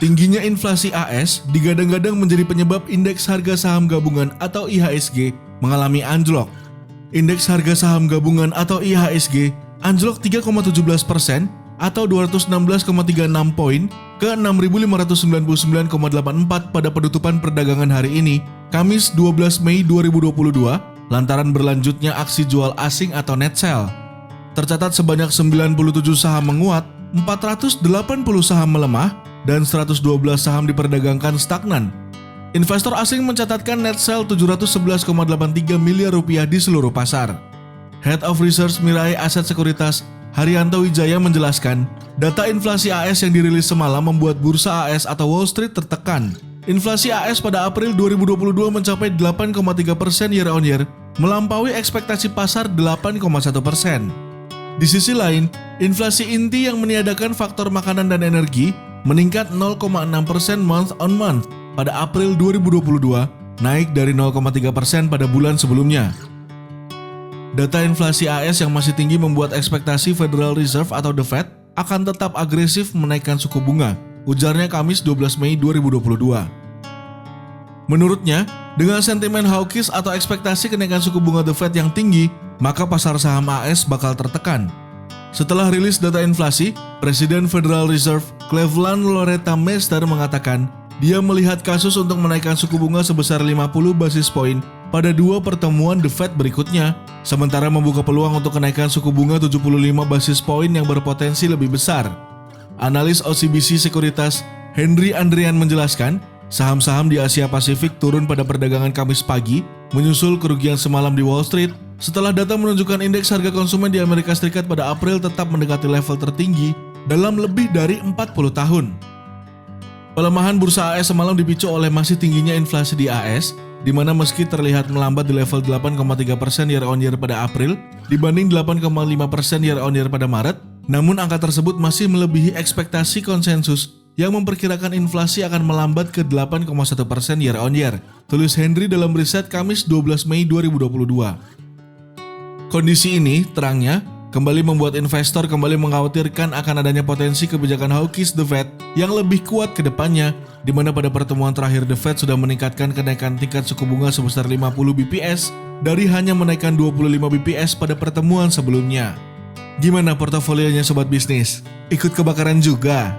Tingginya inflasi AS digadang-gadang menjadi penyebab indeks harga saham gabungan atau IHSG mengalami anjlok. Indeks harga saham gabungan atau IHSG anjlok 3,17% atau 216,36 poin ke 6.599,84 pada penutupan perdagangan hari ini, Kamis 12 Mei 2022, lantaran berlanjutnya aksi jual asing atau net sell. Tercatat sebanyak 97 saham menguat, 480 saham melemah, dan 112 saham diperdagangkan stagnan. Investor asing mencatatkan net sell 711,83 miliar rupiah di seluruh pasar. Head of Research Mirae Aset Sekuritas, Haryanto Wijaya menjelaskan, data inflasi AS yang dirilis semalam membuat bursa AS atau Wall Street tertekan. Inflasi AS pada April 2022 mencapai 8,3% year-on-year, melampaui ekspektasi pasar 8,1%. Di sisi lain, inflasi inti yang meniadakan faktor makanan dan energi meningkat 0,6% month on month pada April 2022, naik dari 0,3% pada bulan sebelumnya. Data inflasi AS yang masih tinggi membuat ekspektasi Federal Reserve atau The Fed akan tetap agresif menaikkan suku bunga, ujarnya Kamis 12 Mei 2022. Menurutnya, dengan sentimen hawkish atau ekspektasi kenaikan suku bunga The Fed yang tinggi, maka pasar saham AS bakal tertekan. Setelah rilis data inflasi, Presiden Federal Reserve Cleveland Loretta Mester mengatakan dia melihat kasus untuk menaikkan suku bunga sebesar 50 basis poin pada 2 pertemuan The Fed berikutnya, sementara membuka peluang untuk kenaikan suku bunga 75 basis poin yang berpotensi lebih besar. Analis OCBC Sekuritas Henry Andrian menjelaskan, saham-saham di Asia Pasifik turun pada perdagangan Kamis pagi, menyusul kerugian semalam di Wall Street, setelah data menunjukkan indeks harga konsumen di Amerika Serikat pada April tetap mendekati level tertinggi dalam lebih dari 40 tahun. Pelemahan bursa AS semalam dipicu oleh masih tingginya inflasi di AS, di mana meski terlihat melambat di level 8,3% year-on-year pada April dibanding 8,5% year-on-year pada Maret, namun angka tersebut masih melebihi ekspektasi konsensus yang memperkirakan inflasi akan melambat ke 8,1% year-on-year, tulis Henry dalam riset Kamis 12 Mei 2022. Kondisi ini, terangnya, kembali membuat investor kembali mengkhawatirkan akan adanya potensi kebijakan hawkish The Fed yang lebih kuat ke depannya, di mana pada pertemuan terakhir The Fed sudah meningkatkan kenaikan tingkat suku bunga sebesar 50 BPS dari hanya menaikkan 25 BPS pada pertemuan sebelumnya. Gimana portofolionya sobat bisnis? Ikut kebakaran juga?